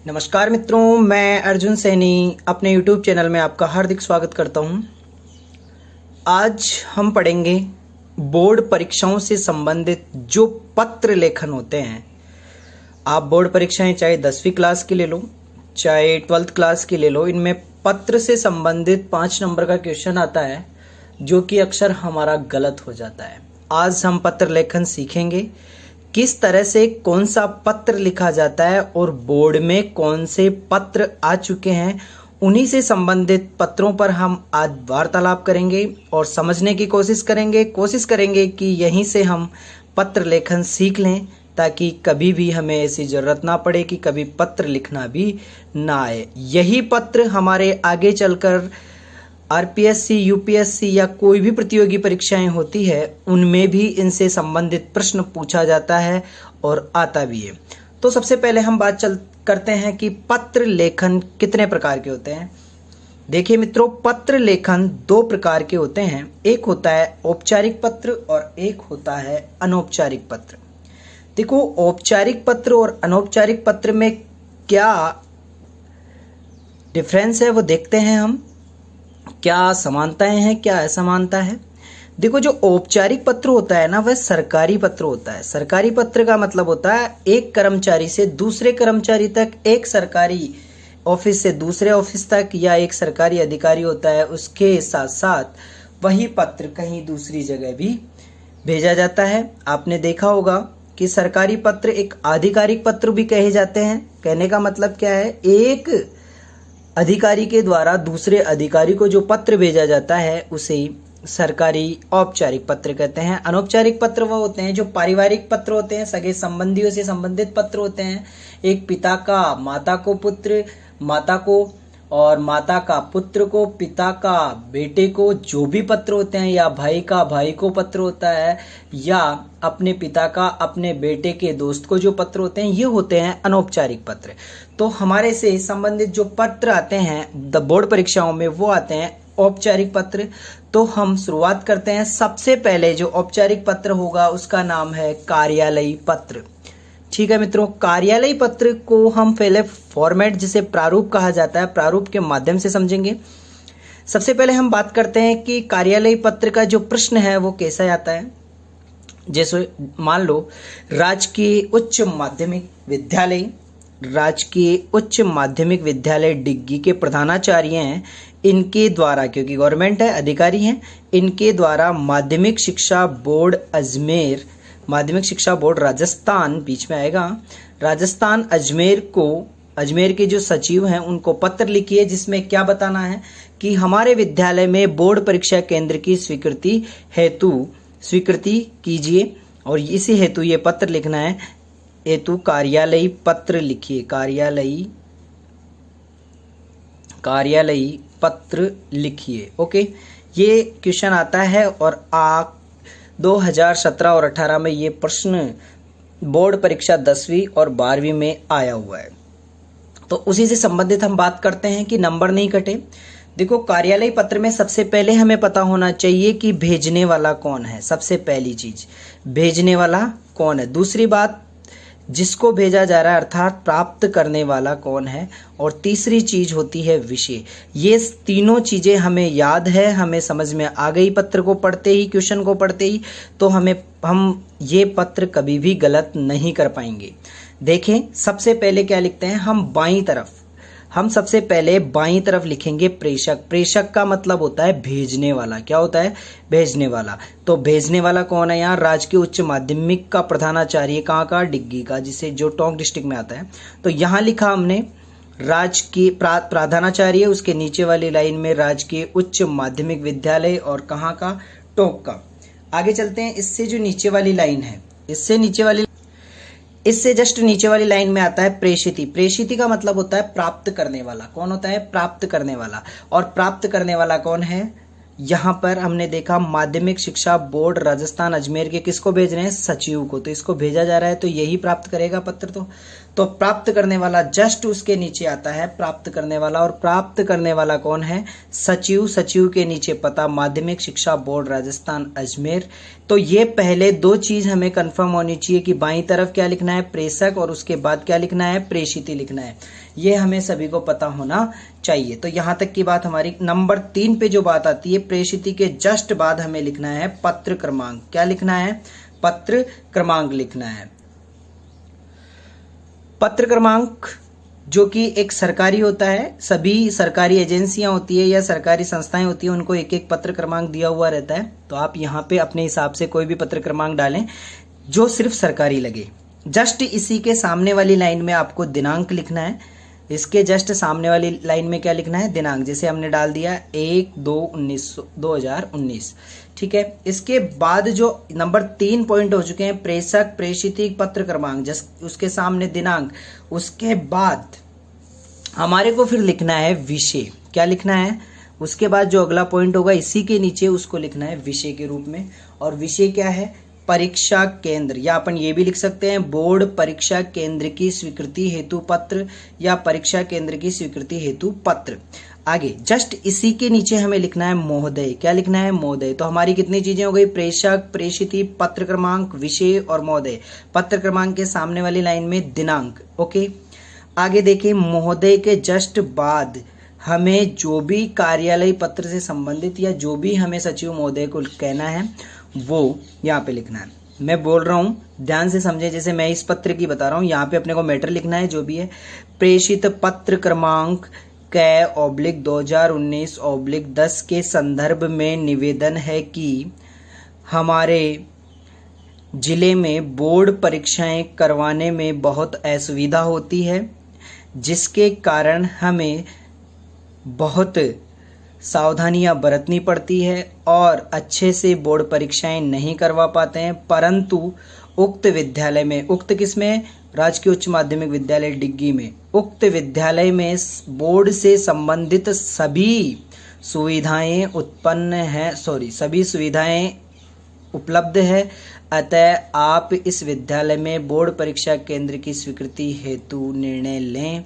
नमस्कार मित्रों, मैं अर्जुन सैनी अपने YouTube चैनल में आपका हार्दिक स्वागत करता हूं। आज हम पढ़ेंगे बोर्ड परीक्षाओं से संबंधित जो पत्र लेखन होते हैं। आप बोर्ड परीक्षाएं चाहे 10वीं क्लास की ले लो, चाहे 12th क्लास की ले लो, इनमें पत्र से संबंधित 5 नंबर का क्वेश्चन आता है जो कि अक्सर हमारा गलत हो जाता है। आज हम पत्र लेखन सीखेंगे, किस तरह से कौन सा पत्र लिखा जाता है और बोर्ड में कौन से पत्र आ चुके हैं। उन्हीं से संबंधित पत्रों पर हम आज वार्तालाप करेंगे और समझने की कोशिश करेंगे कि यहीं से हम पत्र लेखन सीख लें, ताकि कभी भी हमें ऐसी ज़रूरत ना पड़े कि कभी पत्र लिखना भी ना आए। यही पत्र हमारे आगे चलकर आरपीएससी, यूपीएससी या कोई भी प्रतियोगी परीक्षाएं होती है, उनमें भी इनसे संबंधित प्रश्न पूछा जाता है और आता भी है। तो सबसे पहले हम बात करते हैं कि पत्र लेखन कितने प्रकार के होते हैं। देखिए मित्रों, पत्र लेखन 2 प्रकार के होते हैं। एक होता है औपचारिक पत्र और एक होता है अनौपचारिक पत्र। देखो, औपचारिक पत्र और अनौपचारिक पत्र में क्या डिफरेंस है वो देखते हैं हम। क्या समानताएं हैं, क्या असमानता है। देखो, जो औपचारिक पत्र होता है ना, वह सरकारी पत्र होता है। सरकारी पत्र का मतलब होता है एक कर्मचारी से दूसरे कर्मचारी तक, एक सरकारी ऑफिस से दूसरे ऑफिस तक, या एक सरकारी अधिकारी होता है उसके साथ साथ वही पत्र कहीं दूसरी जगह भी भेजा जाता है। आपने देखा होगा कि सरकारी पत्र एक आधिकारिक पत्र भी कहे जाते हैं। कहने का मतलब क्या है, एक अधिकारी के द्वारा दूसरे अधिकारी को जो पत्र भेजा जाता है उसे सरकारी औपचारिक पत्र कहते हैं। अनौपचारिक पत्र वो होते हैं जो पारिवारिक पत्र होते हैं, सगे संबंधियों से संबंधित पत्र होते हैं। एक पिता का माता को पुत्र, माता को और माता का पुत्र को, पिता का बेटे को, जो भी पत्र होते हैं, या भाई का भाई को पत्र होता है, या अपने पिता का अपने बेटे के दोस्त को जो पत्र होते हैं, ये होते हैं अनौपचारिक पत्र। तो हमारे से संबंधित जो पत्र आते हैं बोर्ड परीक्षाओं में, वो आते हैं औपचारिक पत्र। तो हम शुरुआत करते हैं। सबसे पहले जो औपचारिक पत्र होगा उसका नाम है कार्यालयी पत्र। ठीक है मित्रों, कार्यालयी पत्र को हम पहले फॉर्मेट, जिसे प्रारूप कहा जाता है, प्रारूप के माध्यम से समझेंगे। सबसे पहले हम बात करते हैं कि कार्यालयी पत्र का जो प्रश्न है वो कैसा आता है। जैसे मान लो राजकीय उच्च माध्यमिक विद्यालय डिग्गी के प्रधानाचार्य हैं, इनके द्वारा, क्योंकि गवर्नमेंट है, अधिकारी हैं, इनके द्वारा माध्यमिक शिक्षा बोर्ड अजमेर, माध्यमिक शिक्षा बोर्ड राजस्थान बीच में आएगा, राजस्थान अजमेर के जो सचिव हैं उनको पत्र लिखिए, जिसमें क्या बताना है कि हमारे विद्यालय में बोर्ड परीक्षा केंद्र की स्वीकृति कीजिए, और इसी हेतु ये पत्र लिखना है। हेतु कार्यालयी पत्र लिखिए, कार्यालयी पत्र लिखिए। ओके, ये क्वेश्चन आता है और 2017 और 18 में ये प्रश्न बोर्ड परीक्षा 10वीं और 12वीं में आया हुआ है। तो उसी से संबंधित हम बात करते हैं कि नंबर नहीं कटे। देखो, कार्यालयी पत्र में सबसे पहले हमें पता होना चाहिए कि भेजने वाला कौन है। सबसे पहली चीज, भेजने वाला कौन है। दूसरी बात, जिसको भेजा जा रहा है अर्थात प्राप्त करने वाला कौन है। और तीसरी चीज होती है विषय। ये तीनों चीजें हमें याद है, हमें समझ में आ गई पत्र को पढ़ते ही, क्वेश्चन को पढ़ते ही, तो हम ये पत्र कभी भी गलत नहीं कर पाएंगे। देखें, सबसे पहले क्या लिखते हैं हम सबसे पहले बाईं तरफ लिखेंगे प्रेषक। प्रेषक का मतलब होता है भेजने वाला। क्या होता है? भेजने वाला। तो भेजने वाला कौन है यहाँ? राजकीय उच्च माध्यमिक का प्रधानाचार्य, कहाँ का? डिग्गी का, जिसे जो टोंक डिस्ट्रिक्ट में आता है। तो यहाँ लिखा हमने राजकीय प्रधानाचार्य, उसके नीचे वाली लाइन में राजकीय उच्च माध्यमिक विद्यालय, और कहाँ का? टोंक का। आगे चलते हैं। इससे जो नीचे वाली लाइन है, इससे जस्ट नीचे वाली लाइन में आता है प्रेषिति। प्रेषिति का मतलब होता है प्राप्त करने वाला। कौन होता है? प्राप्त करने वाला। और प्राप्त करने वाला कौन है? यहाँ पर हमने देखा माध्यमिक शिक्षा बोर्ड राजस्थान अजमेर के किसको भेज रहे हैं? सचिव को। तो इसको भेजा जा रहा है, तो यही प्राप्त करेगा पत्र। तो प्राप्त करने वाला जस्ट उसके नीचे आता है, प्राप्त करने वाला। और प्राप्त करने वाला कौन है? सचिव। सचिव के नीचे पता माध्यमिक शिक्षा बोर्ड राजस्थान अजमेर। तो ये पहले 2 चीज हमें कंफर्म होनी चाहिए कि बाईं तरफ क्या लिखना है? प्रेषक, और उसके बाद क्या लिखना है? प्रेषिति लिखना है। ये हमें सभी को पता होना चाहिए। तो यहाँ तक की बात हमारी। नंबर 3 पे जो बात आती है, प्रेषित के जस्ट बाद हमें लिखना है पत्र क्रमांक। क्या लिखना है? पत्र क्रमांक लिखना है। पत्र क्रमांक जो कि एक सरकारी होता है, सभी सरकारी एजेंसियां होती है या सरकारी संस्थाएं होती है, उनको एक एक पत्र क्रमांक दिया हुआ रहता है। तो आप यहाँ पे अपने हिसाब से कोई भी पत्र क्रमांक डालें जो सिर्फ सरकारी लगे। जस्ट इसी के सामने वाली लाइन में आपको दिनांक लिखना है। इसके जस्ट सामने वाली लाइन में क्या लिखना है? दिनांक। जैसे हमने डाल दिया 1/2/2019, ठीक है। इसके बाद जो नंबर 3 पॉइंट हो चुके हैं, प्रेषक प्रेषित पत्र क्रमांक, जस्ट उसके सामने दिनांक, उसके बाद हमारे को फिर लिखना है विषय। क्या लिखना है? उसके बाद जो अगला पॉइंट होगा इसी के नीचे उसको लिखना है विषय के रूप में। और विषय क्या है? परीक्षा केंद्र, या अपन ये भी लिख सकते हैं बोर्ड परीक्षा केंद्र की स्वीकृति हेतु पत्र या परीक्षा केंद्र की स्वीकृति हेतु पत्र। आगे जस्ट इसी के नीचे हमें लिखना है महोदय। क्या लिखना है? महोदय। तो हमारी कितनी चीजें हो गई? प्रेषक, प्रेषित, पत्र क्रमांक, विषय और महोदय। पत्र क्रमांक के सामने वाली लाइन में दिनांक। ओके, आगे देखिए, महोदय के जस्ट बाद हमें जो भी कार्यालय पत्र से संबंधित या जो भी हमें सचिव महोदय को कहना है वो यहाँ पे लिखना है। मैं बोल रहा हूँ, ध्यान से समझे, जैसे मैं इस पत्र की बता रहा हूँ, यहाँ पे अपने को मैटर लिखना है जो भी है। प्रेषित पत्र क्रमांक कै/2019/10 के संदर्भ में निवेदन है कि हमारे जिले में बोर्ड परीक्षाएं करवाने में बहुत असुविधा होती है, जिसके कारण हमें बहुत सावधानियां बरतनी पड़ती है और अच्छे से बोर्ड परीक्षाएं नहीं करवा पाते हैं। परंतु उक्त विद्यालय में, उक्त किसमें? राजकीय उच्च माध्यमिक विद्यालय डिग्गी में, उक्त विद्यालय में बोर्ड से संबंधित सभी सुविधाएं सभी सुविधाएं उपलब्ध है। अतः आप इस विद्यालय में बोर्ड परीक्षा केंद्र की स्वीकृति हेतु निर्णय लें।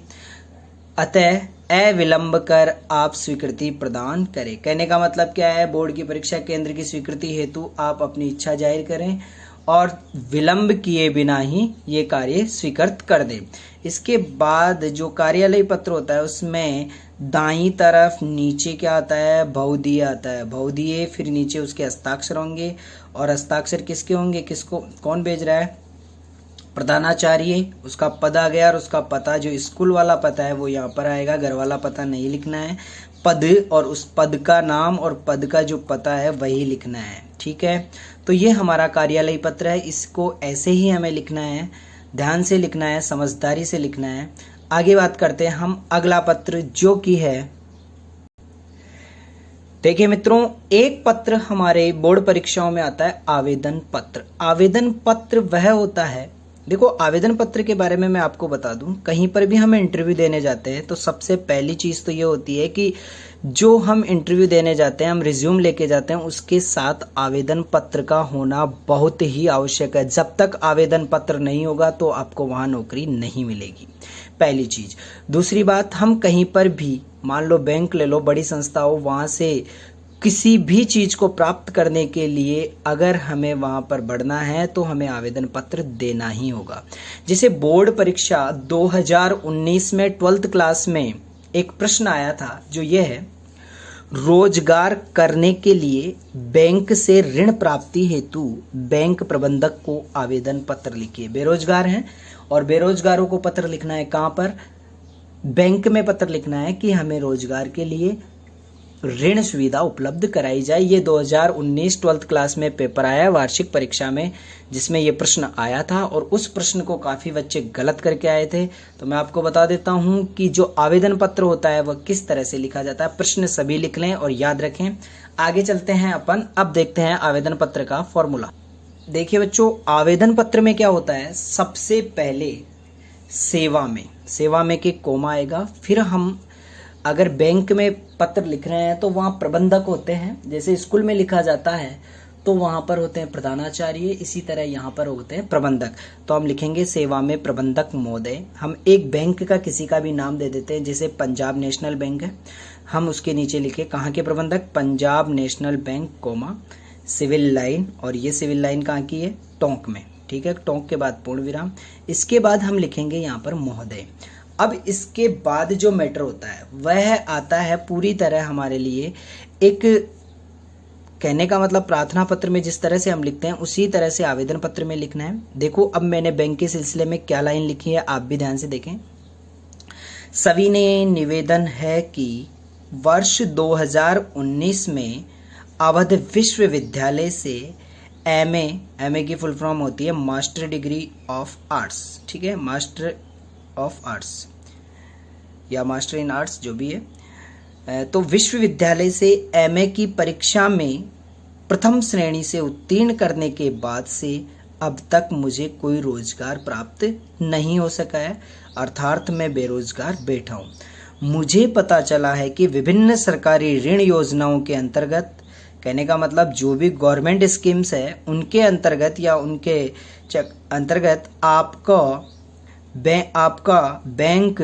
अतः अविलंब कर आप स्वीकृति प्रदान करें। कहने का मतलब क्या है? बोर्ड की परीक्षा केंद्र की स्वीकृति हेतु आप अपनी इच्छा जाहिर करें और विलंब किए बिना ही ये कार्य स्वीकृत कर दें। इसके बाद जो कार्यालय पत्र होता है उसमें दाईं तरफ नीचे क्या आता है? बहुधीय आता है। बहुधीय, फिर नीचे उसके हस्ताक्षर होंगे और हस्ताक्षर किसके होंगे? किसको कौन भेज रहा है? प्रधानाचार्य। उसका पद आ गया और उसका पता, जो स्कूल वाला पता है वो यहाँ पर आएगा, घर वाला पता नहीं लिखना है। पद और उस पद का नाम और पद का जो पता है वही लिखना है, ठीक है। तो ये हमारा कार्यालय पत्र है, इसको ऐसे ही हमें लिखना है, ध्यान से लिखना है, समझदारी से लिखना है। आगे बात करते हैं हम अगला पत्र जो कि है, देखिए मित्रों, एक पत्र हमारे बोर्ड परीक्षाओं में आता है आवेदन पत्र। आवेदन पत्र वह होता है, देखो आवेदन पत्र के बारे में मैं आपको बता दूं, कहीं पर भी हम इंटरव्यू देने जाते हैं तो सबसे पहली चीज तो ये होती है कि जो हम इंटरव्यू देने जाते हैं, हम रिज्यूम लेके जाते हैं, उसके साथ आवेदन पत्र का होना बहुत ही आवश्यक है। जब तक आवेदन पत्र नहीं होगा तो आपको वहां नौकरी नहीं मिलेगी, पहली चीज। दूसरी बात, हम कहीं पर भी, मान लो बैंक ले लो, बड़ी संस्था हो, वहां से किसी भी चीज को प्राप्त करने के लिए अगर हमें वहां पर बढ़ना है तो हमें आवेदन पत्र देना ही होगा। जैसे बोर्ड परीक्षा 2019 में 12th क्लास में एक प्रश्न आया था जो ये है, रोजगार करने के लिए बैंक से ऋण प्राप्ति हेतु बैंक प्रबंधक को आवेदन पत्र लिखिए। बेरोजगार हैं और बेरोजगारों को पत्र लिखना है कहाँ पर? बैंक में पत्र लिखना है कि हमें रोजगार के लिए ऋण सुविधा उपलब्ध कराई जाए। ये 2019 12th क्लास में पेपर आया वार्षिक परीक्षा में, जिसमें ये प्रश्न आया था और उस प्रश्न को काफी बच्चे गलत करके आए थे। तो मैं आपको बता देता हूं कि जो आवेदन पत्र होता है वह किस तरह से लिखा जाता है। प्रश्न सभी लिख लें और याद रखें। आगे चलते हैं अपन, अब देखते हैं आवेदन पत्र का फॉर्मूला। देखिए बच्चों, आवेदन पत्र में क्या होता है, सबसे पहले सेवा में के कोमा आएगा। फिर हम अगर बैंक में पत्र लिख रहे हैं तो वहाँ प्रबंधक होते हैं, जैसे स्कूल में लिखा जाता है तो वहाँ पर होते हैं प्रधानाचार्य, इसी तरह यहाँ पर होते हैं प्रबंधक। तो हम लिखेंगे सेवा में प्रबंधक महोदय। हम एक बैंक का किसी का भी नाम दे देते हैं, जैसे पंजाब नेशनल बैंक है, हम उसके नीचे लिखे कहाँ के प्रबंधक, Punjab National Bank comma Civil Line, और ये सिविल लाइन कहाँ की है, टोंक में, ठीक है। टोंक के बाद पूर्ण विराम, इसके बाद हम लिखेंगे यहाँ पर महोदय। अब इसके बाद जो मैटर होता है वह आता है पूरी तरह हमारे लिए एक, कहने का मतलब प्रार्थना पत्र में जिस तरह से हम लिखते हैं उसी तरह से आवेदन पत्र में लिखना है। देखो अब मैंने बैंक के सिलसिले में क्या लाइन लिखी है, आप भी ध्यान से देखें। सविनय निवेदन है कि वर्ष 2019 में अवध विश्वविद्यालय से एमए की फुल फॉर्म होती है मास्टर डिग्री ऑफ आर्ट्स, ठीक है, मास्टर ऑफ आर्ट्स या मास्टर इन आर्ट्स जो भी है, तो विश्वविद्यालय से एमए की परीक्षा में प्रथम श्रेणी से उत्तीर्ण करने के बाद से अब तक मुझे कोई रोजगार प्राप्त नहीं हो सका है, अर्थात मैं बेरोजगार बैठा हूँ। मुझे पता चला है कि विभिन्न सरकारी ऋण योजनाओं के अंतर्गत, कहने का मतलब जो भी गवर्नमेंट स्कीम्स है उनके अंतर्गत या उनके अंतर्गत आपका बैंक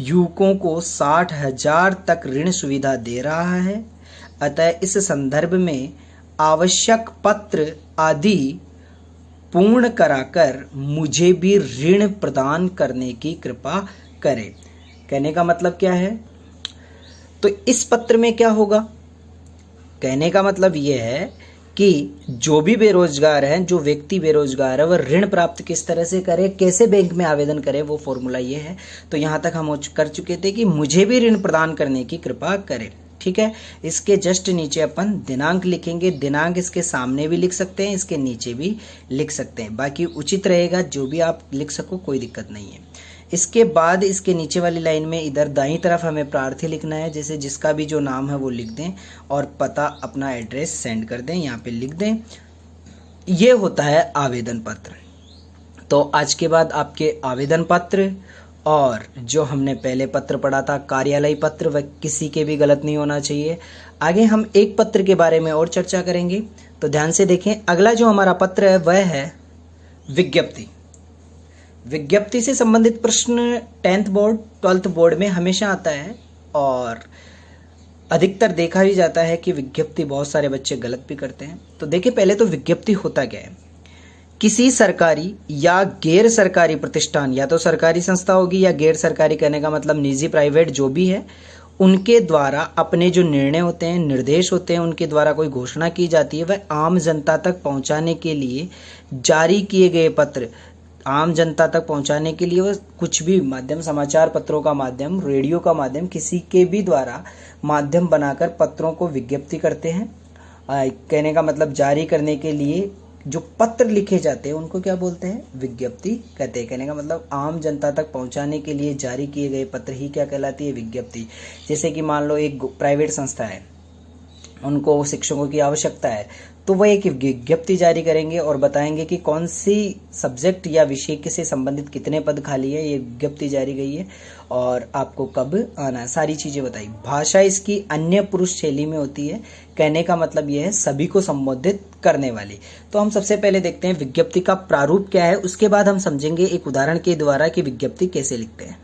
युवकों को 60,000 तक ऋण सुविधा दे रहा है। अतः इस संदर्भ में आवश्यक पत्र आदि पूर्ण कराकर मुझे भी ऋण प्रदान करने की कृपा करें। कहने का मतलब क्या है, तो इस पत्र में क्या होगा, कहने का मतलब यह है कि जो भी बेरोजगार हैं, जो व्यक्ति बेरोजगार है, वह ऋण प्राप्त किस तरह से करे, कैसे बैंक में आवेदन करे, वो फॉर्मूला ये है। तो यहाँ तक हम कर चुके थे कि मुझे भी ऋण प्रदान करने की कृपा करें, ठीक है। इसके जस्ट नीचे अपन दिनांक लिखेंगे, दिनांक इसके सामने भी लिख सकते हैं, इसके नीचे भी लिख सकते हैं, बाकी उचित रहेगा, जो भी आप लिख सको कोई दिक्कत नहीं है। इसके बाद इसके नीचे वाली लाइन में इधर दाईं तरफ हमें प्रार्थी लिखना है, जैसे जिसका भी जो नाम है वो लिख दें और पता अपना एड्रेस सेंड कर दें, यहाँ पे लिख दें। ये होता है आवेदन पत्र। तो आज के बाद आपके आवेदन पत्र और जो हमने पहले पत्र पढ़ा था कार्यालय पत्र, वह किसी के भी गलत नहीं होना चाहिए। आगे हम एक पत्र के बारे में और चर्चा करेंगे, तो ध्यान से देखें। अगला जो हमारा पत्र है वह है विज्ञप्ति। विज्ञप्ति से संबंधित प्रश्न 10th बोर्ड 12th बोर्ड में हमेशा आता है और अधिकतर देखा भी जाता है कि विज्ञप्ति बहुत सारे बच्चे गलत भी करते हैं। तो देखिए पहले तो विज्ञप्ति होता क्या है। किसी सरकारी या गैर सरकारी प्रतिष्ठान, या तो सरकारी संस्था होगी या गैर सरकारी, कहने का मतलब निजी प्राइवेट जो भी है, उनके द्वारा अपने जो निर्णय होते हैं, निर्देश होते हैं, उनके द्वारा कोई घोषणा की जाती है, वह आम जनता तक पहुंचाने के लिए जारी किए गए पत्र, आम जनता तक पहुंचाने के लिए वह कुछ भी माध्यम, समाचार पत्रों का माध्यम, रेडियो का माध्यम, किसी के भी द्वारा माध्यम बनाकर पत्रों को विज्ञप्ति करते हैं। कहने का मतलब जारी करने के लिए जो पत्र लिखे जाते हैं उनको क्या बोलते हैं, विज्ञप्ति कहते हैं। कहने का मतलब आम जनता तक पहुंचाने के लिए जारी किए गए पत्र ही क्या कहलाती है, विज्ञप्ति। जैसे कि मान लो एक प्राइवेट संस्था है, उनको शिक्षकों की आवश्यकता है, तो वह एक विज्ञप्ति जारी करेंगे और बताएंगे कि कौन सी सब्जेक्ट या विषय से संबंधित कितने पद खाली है, ये विज्ञप्ति जारी गई है और आपको कब आना है, सारी चीजें बताई। भाषा इसकी अन्य पुरुष शैली में होती है। कहने का मतलब यह है सभी को संबोधित करने वाली। तो हम सबसे पहले देखते हैं विज्ञप्ति का प्रारूप क्या है, उसके बाद हम समझेंगे एक उदाहरण के द्वारा कि विज्ञप्ति कैसे लिखते हैं।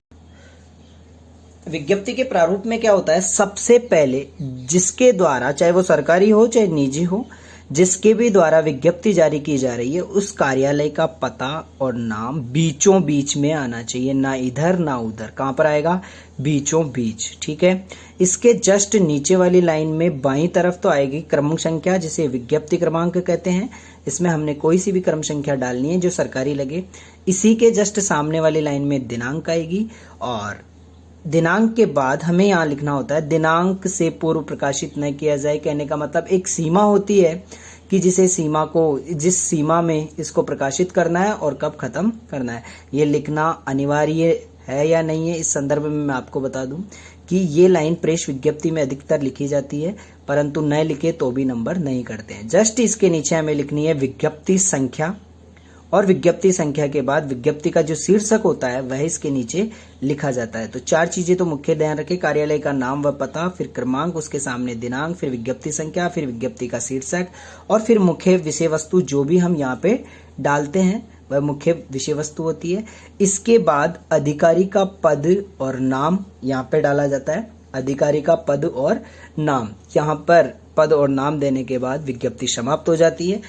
विज्ञप्ति के प्रारूप में क्या होता है, सबसे पहले जिसके द्वारा, चाहे वो सरकारी हो चाहे निजी हो, जिसके भी द्वारा विज्ञप्ति जारी की जा रही है उस कार्यालय का पता और नाम बीचों बीच में आना चाहिए, ना इधर ना उधर। कहां पर आएगा, बीचों बीच, ठीक है। इसके जस्ट नीचे वाली लाइन में बाईं तरफ तो आएगी क्रम संख्या, जिसे विज्ञप्ति क्रमांक कहते हैं। इसमें हमने कोई सी भी क्रम संख्या डालनी है जो सरकारी लगे। इसी के जस्ट सामने वाली लाइन में दिनांक आएगी और दिनांक के बाद हमें यहाँ लिखना होता है दिनांक से पूर्व प्रकाशित न किया जाए। कहने का मतलब एक सीमा होती है कि जिस सीमा में इसको प्रकाशित करना है और कब खत्म करना है, ये लिखना अनिवार्य है या नहीं है। इस संदर्भ में मैं आपको बता दूं कि ये लाइन प्रेस विज्ञप्ति में अधिकतर लिखी जाती है, परंतु न लिखे तो भी नंबर नहीं करते हैं। जस्ट इसके नीचे हमें लिखनी है विज्ञप्ति संख्या और विज्ञप्ति संख्या के बाद विज्ञप्ति का जो शीर्षक होता है वह इसके नीचे लिखा जाता है। तो चार चीजें तो मुख्य ध्यान रखें, कार्यालय का नाम व पता, फिर क्रमांक, उसके सामने दिनांक, फिर विज्ञप्ति संख्या, फिर विज्ञप्ति का शीर्षक और फिर मुख्य विषय वस्तु। जो भी हम यहाँ पे डालते हैं वह मुख्य विषय वस्तु होती है। इसके बाद अधिकारी का पद और नाम यहाँ पे डाला जाता है, अधिकारी का पद और नाम। यहाँ पर पद और नाम देने के बाद विज्ञप्ति समाप्त हो जाती है।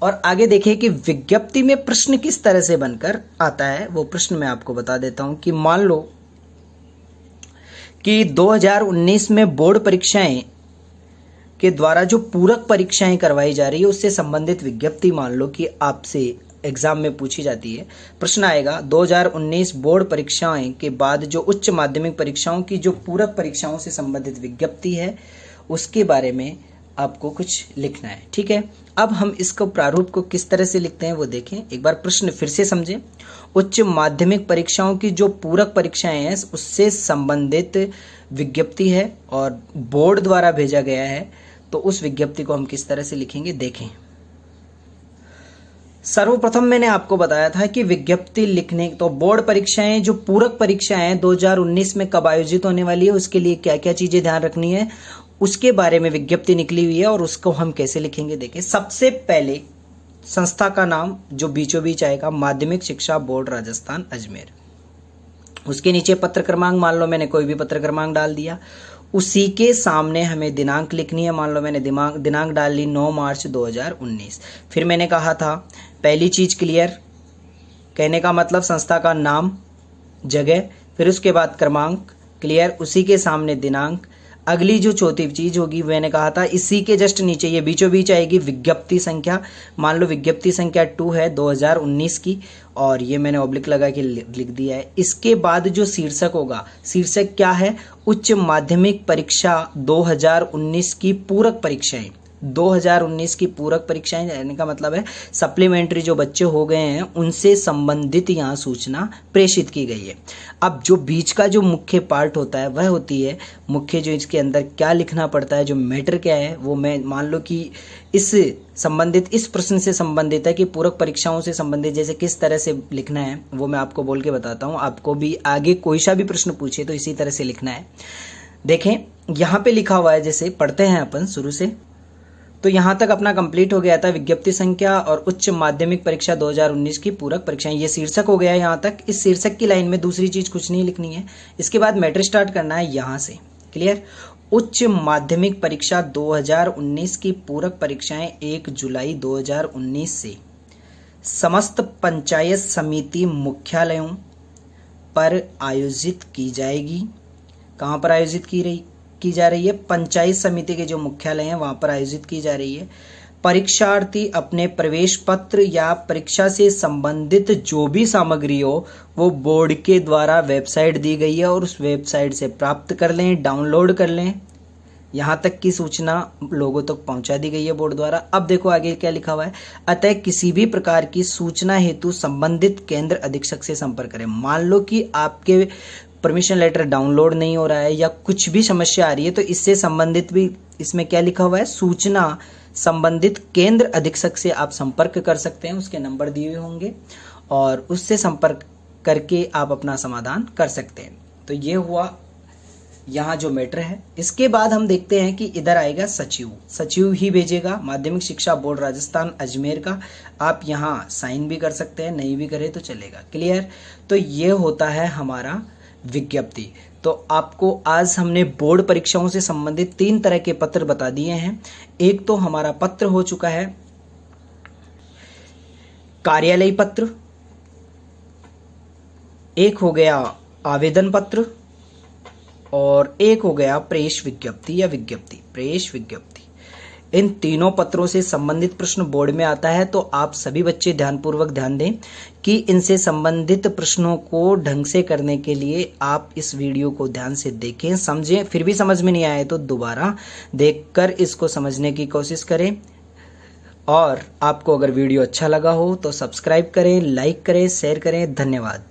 और आगे देखिए कि विज्ञप्ति में प्रश्न किस तरह से बनकर आता है। वो प्रश्न मैं आपको बता देता हूं कि मान लो कि 2019 में बोर्ड परीक्षाएं के द्वारा जो पूरक परीक्षाएं करवाई जा रही है उससे संबंधित विज्ञप्ति मान लो कि आपसे एग्जाम में पूछी जाती है। प्रश्न आएगा 2019 बोर्ड परीक्षाएं के बाद जो उच्च माध्यमिक परीक्षाओं की जो पूरक परीक्षाओं से संबंधित विज्ञप्ति है उसके बारे में आपको कुछ लिखना है। ठीक है, अब हम इसको प्रारूप को किस तरह से लिखते हैं वो देखें। एक बार प्रश्न फिर से समझें। उच्च माध्यमिक परीक्षाओं की जो पूरक परीक्षाएं हैं उससे संबंधित विज्ञप्ति है और बोर्ड द्वारा भेजा गया है, तो उस विज्ञप्ति को हम किस तरह से लिखेंगे देखें। सर्वप्रथम मैंने आपको बताया था कि विज्ञप्ति लिखने तो बोर्ड परीक्षाएं जो पूरक परीक्षाएं 2019 में कब आयोजित होने वाली है उसके लिए क्या क्या चीजें ध्यान रखनी है उसके बारे में विज्ञप्ति निकली हुई है और उसको हम कैसे लिखेंगे देखें। सबसे पहले संस्था का नाम जो बीचों बीच आएगा, माध्यमिक शिक्षा बोर्ड राजस्थान अजमेर। उसके नीचे पत्र क्रमांक, मान लो मैंने कोई भी पत्र क्रमांक डाल दिया। उसी के सामने हमें दिनांक लिखनी है, मान लो मैंने दिनांक डाल ली 9 मार्च 2019। फिर मैंने कहा था पहली चीज क्लियर, कहने का मतलब संस्था का नाम, जगह, फिर उसके बाद क्रमांक क्लियर, उसी के सामने दिनांक। अगली जो चौथी चीज होगी मैंने कहा था इसी के जस्ट नीचे ये बीचों बीच आएगी विज्ञप्ति संख्या। मान लो विज्ञप्ति संख्या 2 है 2019 की और ये मैंने ऑब्लिक लगा के लिख दिया है। इसके बाद जो शीर्षक होगा, शीर्षक क्या है, उच्च माध्यमिक परीक्षा 2019 की पूरक परीक्षाएं। 2019 की पूरक परीक्षाएं यानी का मतलब है सप्लीमेंट्री जो बच्चे हो गए हैं उनसे संबंधित यहाँ सूचना प्रेषित की गई है। अब जो बीच का जो मुख्य पार्ट होता है वह होती है मुख्य, जो इसके अंदर क्या लिखना पड़ता है, जो मैटर क्या है वो मैं मान लो कि इस संबंधित इस प्रश्न से संबंधित है कि पूरक परीक्षाओं से संबंधित जैसे किस तरह से लिखना है वो मैं आपको बोल के बताता हूँ। आपको भी आगे कोई सा भी प्रश्न पूछे तो इसी तरह से लिखना है। देखें यहाँ पे लिखा हुआ है, जैसे पढ़ते हैं अपन शुरू से, तो यहाँ तक अपना कंप्लीट हो गया था विज्ञप्ति संख्या और उच्च माध्यमिक परीक्षा 2019 की पूरक परीक्षाएं, ये शीर्षक हो गया है यहाँ तक। इस शीर्षक की लाइन में दूसरी चीज कुछ नहीं लिखनी है। इसके बाद मैटर स्टार्ट करना है यहाँ से, क्लियर। उच्च माध्यमिक परीक्षा 2019 की पूरक परीक्षाएं 1 जुलाई 2019 से समस्त पंचायत समिति मुख्यालयों पर आयोजित की जाएगी। कहाँ पर आयोजित की जा रही है, पंचायत समिति के जो मुख्यालय हैं वहां पर आयोजित की जा रही है। परीक्षार्थी अपने प्रवेश पत्र या परीक्षा से संबंधित जो भी सामग्री हो वो बोर्ड के द्वारा वेबसाइट दी गई है और उस वेबसाइट से प्राप्त कर लें, डाउनलोड कर लें। यहाँ तक की सूचना लोगों तक पहुंचा दी गई है बोर्ड द्वारा। अब देखो आगे क्या लिखा हुआ है, अतः किसी भी प्रकार की सूचना हेतु संबंधित केंद्र अधीक्षक से संपर्क करें। मान लो कि आपके परमिशन लेटर डाउनलोड नहीं हो रहा है या कुछ भी समस्या आ रही है तो इससे संबंधित भी इसमें क्या लिखा हुआ है, सूचना संबंधित केंद्र अधीक्षक से आप संपर्क कर सकते हैं। उसके नंबर दिए हुए होंगे और उससे संपर्क करके आप अपना समाधान कर सकते हैं। तो ये हुआ यहाँ जो मैटर है। इसके बाद हम देखते हैं कि इधर आएगा सचिव ही भेजेगा माध्यमिक शिक्षा बोर्ड राजस्थान अजमेर का। आप यहाँ साइन भी कर सकते हैं, नहीं भी करे तो चलेगा, क्लियर। तो ये होता है हमारा विज्ञप्ति। तो आपको आज हमने बोर्ड परीक्षाओं से संबंधित 3 तरह के पत्र बता दिए हैं। एक तो हमारा पत्र हो चुका है कार्यालय पत्र, एक हो गया आवेदन पत्र और एक हो गया प्रेष विज्ञप्ति या प्रेष विज्ञप्ति। इन तीनों पत्रों से संबंधित प्रश्न बोर्ड में आता है तो आप सभी बच्चे ध्यानपूर्वक ध्यान दें कि इनसे संबंधित प्रश्नों को ढंग से करने के लिए आप इस वीडियो को ध्यान से देखें, समझें। फिर भी समझ में नहीं आए तो दोबारा देखकर इसको समझने की कोशिश करें। और आपको अगर वीडियो अच्छा लगा हो तो सब्सक्राइब करें, लाइक करें, शेयर करें। धन्यवाद।